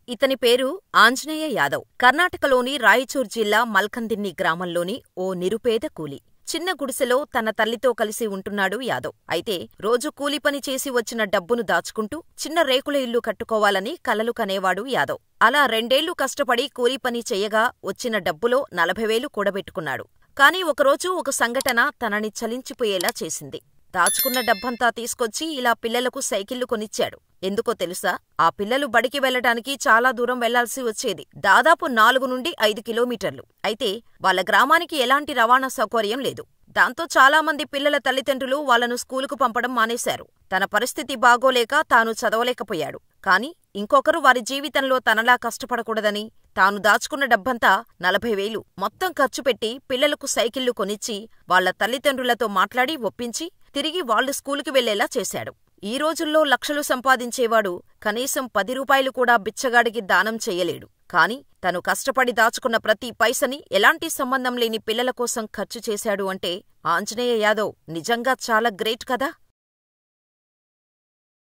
ఇతని పేరు ఆంజనేయ యాదవ్. కర్ణాటకలోని రాయచూర్ జిల్లా మల్కందిన్ని గ్రామంలోని ఓ నిరుపేద కూలి. చిన్న గుడిసెలో తన తల్లితో కలిసి ఉంటున్నాడు యాదవ్. అయితే రోజు కూలిపని చేసి వచ్చిన డబ్బును దాచుకుంటూ చిన్న రేకుల ఇల్లు కట్టుకోవాలని కలలు కనేవాడు యాదవ్. అలా 2 ఏళ్లు కష్టపడి కూలిపని చెయ్యగా వచ్చిన డబ్బులో 40,000 కూడబెట్టుకున్నాడు. కాని ఒకరోజు ఒక సంఘటన తనని చలించిపోయేలా చేసింది. దాచుకున్న డబ్బంతా తీసుకొచ్చి ఇలా పిల్లలకు సైకిళ్లు కొనిచ్చాడు. ఎందుకో తెలుసా? ఆ పిల్లలు బడికి వెళ్లడానికి చాలా దూరం వెళ్లాల్సి వచ్చేది. దాదాపు 4 నుండి 5 కిలోమీటర్లు. అయితే వాళ్ళ గ్రామానికి ఎలాంటి రవాణా సౌకర్యం లేదు. దాంతో చాలామంది పిల్లల తల్లిదండ్రులు వాళ్లను స్కూలుకు పంపడం మానేశారు. తన పరిస్థితి బాగోలేక తాను చదవలేకపోయాడు. కాని ఇంకొకరు వారి జీవితంలో తనలా కష్టపడకూడదని తాను దాచుకున్న డబ్బంతా 40,000 మొత్తం ఖర్చుపెట్టి పిల్లలకు సైకిళ్లు కొనిచ్చి వాళ్ల తల్లిదండ్రులతో మాట్లాడి ఒప్పించి తిరిగి వాళ్లు స్కూలుకి వెళ్లేలా చేశాడు. ఈ రోజుల్లో లక్షలు సంపాదించేవాడు కనీసం 10 రూపాయలు కూడా బిచ్చగాడికి దానం చెయ్యలేడు. కాని తను కష్టపడి దాచుకున్న ప్రతి పైసని ఎలాంటి సంబంధం లేని పిల్లల కోసం ఖర్చు చేశాడు అంటే ఆంజనేయ యాదవ్ నిజంగా చాలా గ్రేట్ కదా.